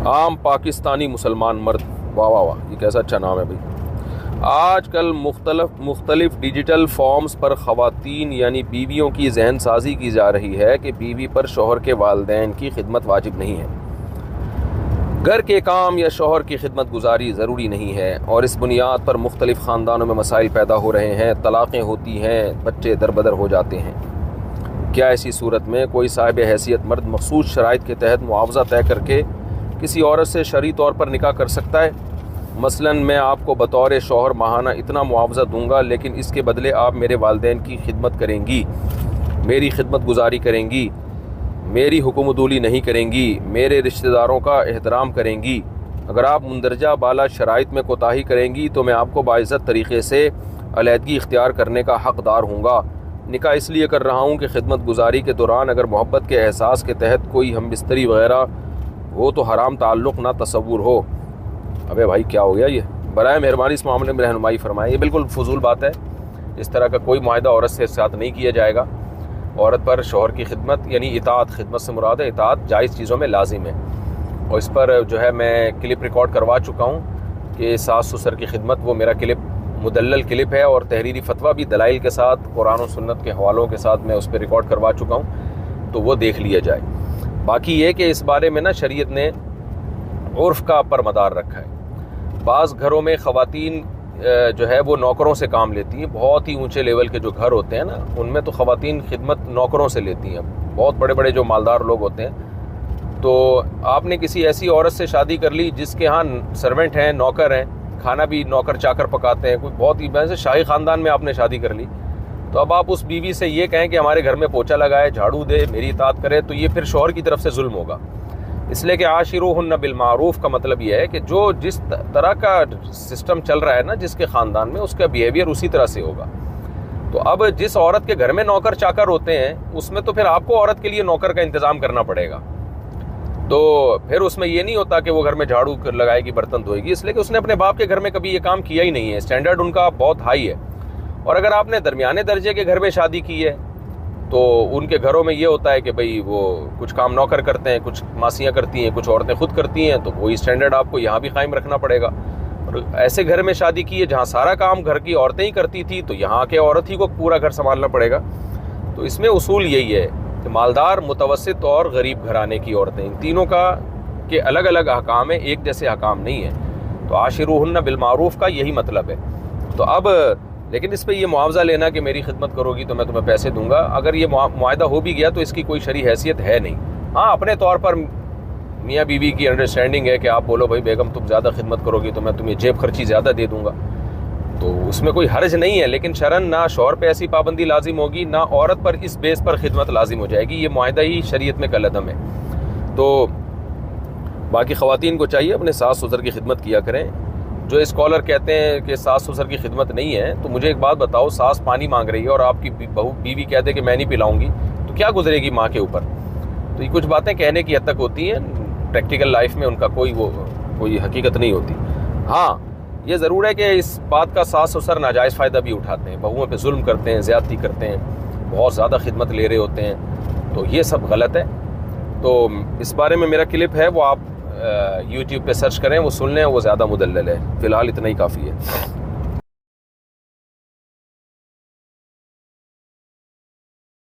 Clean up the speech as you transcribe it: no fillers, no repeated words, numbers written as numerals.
عام پاکستانی مسلمان مرد، واہ واہ واہ، یہ کیسا اچھا نام ہے بھائی۔ آج کل مختلف ڈیجیٹل فارمز پر خواتین یعنی بیویوں کی ذہن سازی کی جا رہی ہے کہ بیوی پر شوہر کے والدین کی خدمت واجب نہیں ہے، گھر کے کام یا شوہر کی خدمت گزاری ضروری نہیں ہے، اور اس بنیاد پر مختلف خاندانوں میں مسائل پیدا ہو رہے ہیں، طلاقیں ہوتی ہیں، بچے دربدر ہو جاتے ہیں۔ کیا ایسی صورت میں کوئی صاحب حیثیت مرد مخصوص شرائط کے تحت معاوضہ طے کر کے کسی عورت سے شرعی طور پر نکاح کر سکتا ہے؟ مثلا میں آپ کو بطور شوہر ماہانہ اتنا معاوضہ دوں گا، لیکن اس کے بدلے آپ میرے والدین کی خدمت کریں گی، میری خدمت گزاری کریں گی، میری حکم عدولی نہیں کریں گی، میرے رشتہ داروں کا احترام کریں گی۔ اگر آپ مندرجہ بالا شرائط میں کوتاہی کریں گی تو میں آپ کو باعزت طریقے سے علیحدگی اختیار کرنے کا حقدار ہوں گا۔ نکاح اس لیے کر رہا ہوں کہ خدمت گزاری کے دوران اگر محبت کے احساس کے تحت کوئی ہم بستری وغیرہ ہو تو حرام تعلق نہ تصور ہو۔ ابے بھائی کیا ہو گیا یہ؟ برائے مہربانی اس معاملے میں رہنمائی فرمائیں۔ یہ بالکل فضول بات ہے، اس طرح کا کوئی معاہدہ عورت سے ساتھ نہیں کیا جائے گا۔ عورت پر شوہر کی خدمت یعنی اطاعت، خدمت سے مراد ہے اطاعت، جائز چیزوں میں لازم ہے، اور اس پر جو ہے میں کلپ ریکارڈ کروا چکا ہوں کہ ساس سسر کی خدمت، وہ میرا کلپ مدلل کلپ ہے، اور تحریری فتویٰ بھی دلائل کے ساتھ، قرآن و سنت کے حوالوں کے ساتھ میں اس پہ ریکارڈ کروا چکا ہوں، تو وہ دیکھ لیا جائے۔ باقی یہ کہ اس بارے میں نا شریعت نے عرف کا پر مدار رکھا ہے۔ بعض گھروں میں خواتین جو ہے وہ نوکروں سے کام لیتی ہیں، بہت ہی اونچے لیول کے جو گھر ہوتے ہیں نا، ان میں تو خواتین خدمت نوکروں سے لیتی ہیں، بہت بڑے بڑے جو مالدار لوگ ہوتے ہیں۔ تو آپ نے کسی ایسی عورت سے شادی کر لی جس کے ہاں سرونٹ ہیں، نوکر ہیں، کھانا بھی نوکر چاکر پکاتے ہیں، کوئی بہت ہی ویسے شاہی خاندان میں آپ نے شادی کر لی، تو اب آپ اس بیوی سے یہ کہیں کہ ہمارے گھر میں پوچھا لگائے، جھاڑو دے، میری اطاعت کرے، تو یہ پھر شوہر کی طرف سے ظلم ہوگا۔ اس لیے کہ عاشروہن بالمعروف کا مطلب یہ ہے کہ جو جس طرح کا سسٹم چل رہا ہے نا جس کے خاندان میں، اس کا بیہیویئر اسی طرح سے ہوگا۔ تو اب جس عورت کے گھر میں نوکر چاکر ہوتے ہیں اس میں تو پھر آپ کو عورت کے لیے نوکر کا انتظام کرنا پڑے گا، تو پھر اس میں یہ نہیں ہوتا کہ وہ گھر میں جھاڑو لگائے گی، برتن دھوئے گی، اس لیے کہ اس نے اپنے باپ کے گھر میں کبھی یہ کام کیا ہی نہیں ہے، اسٹینڈرڈ ان کا بہت ہائی ہے۔ اور اگر آپ نے درمیانے درجے کے گھر میں شادی کی ہے تو ان کے گھروں میں یہ ہوتا ہے کہ بھئی وہ کچھ کام نوکر کرتے ہیں، کچھ ماسیاں کرتی ہیں، کچھ عورتیں خود کرتی ہیں، تو وہی اسٹینڈرڈ آپ کو یہاں بھی قائم رکھنا پڑے گا۔ اور ایسے گھر میں شادی کی ہے جہاں سارا کام گھر کی عورتیں ہی کرتی تھی، تو یہاں کے عورت ہی کو پورا گھر سنبھالنا پڑے گا۔ تو اس میں اصول یہی ہے کہ مالدار، متوسط اور غریب گھرانے کی عورتیں، ان تینوں کا کے الگ الگ احکام ہیں، ایک جیسے احکام نہیں ہیں۔ تو عاشروہن بالمعروف کا یہی مطلب ہے۔ تو اب لیکن اس پہ یہ معاوضہ لینا کہ میری خدمت کرو گی تو میں تمہیں پیسے دوں گا، اگر یہ معاہدہ ہو بھی گیا تو اس کی کوئی شرعی حیثیت ہے نہیں۔ ہاں اپنے طور پر میاں بیوی کی انڈرسٹینڈنگ ہے کہ آپ بولو بھائی بیگم تم زیادہ خدمت کرو گی تو میں تمہیں جیب خرچی زیادہ دے دوں گا، تو اس میں کوئی حرج نہیں ہے، لیکن شرعاً نہ شوہر پہ ایسی پابندی لازم ہوگی، نہ عورت پر اس بیس پر خدمت لازم ہو جائے گی، یہ معاہدہ ہی شریعت میں کالعدم ہے۔ تو باقی خواتین کو چاہیے اپنے ساس سسر کی خدمت کیا کریں۔ جو اسکالر کہتے ہیں کہ ساس سسر کی خدمت نہیں ہے، تو مجھے ایک بات بتاؤ، ساس پانی مانگ رہی ہے اور آپ کی بیوی کہتے کہ میں نہیں پلاؤں گی، تو کیا گزرے گی ماں کے اوپر؟ تو یہ کچھ باتیں کہنے کی حد تک ہوتی ہیں، پریکٹیکل لائف میں ان کا کوئی حقیقت نہیں ہوتی۔ ہاں یہ ضرور ہے کہ اس بات کا ساس سسر ناجائز فائدہ بھی اٹھاتے ہیں، بہوؤں پہ ظلم کرتے ہیں، زیادتی کرتے ہیں، بہت زیادہ خدمت لے رہے ہوتے ہیں، تو یہ سب غلط ہے۔ تو اس بارے میں میرا کلپ ہے، وہ آپ یوٹیوب پہ سرچ کریں، وہ سن لیں، وہ زیادہ مدلل ہے۔ فی الحال اتنا ہی کافی ہے۔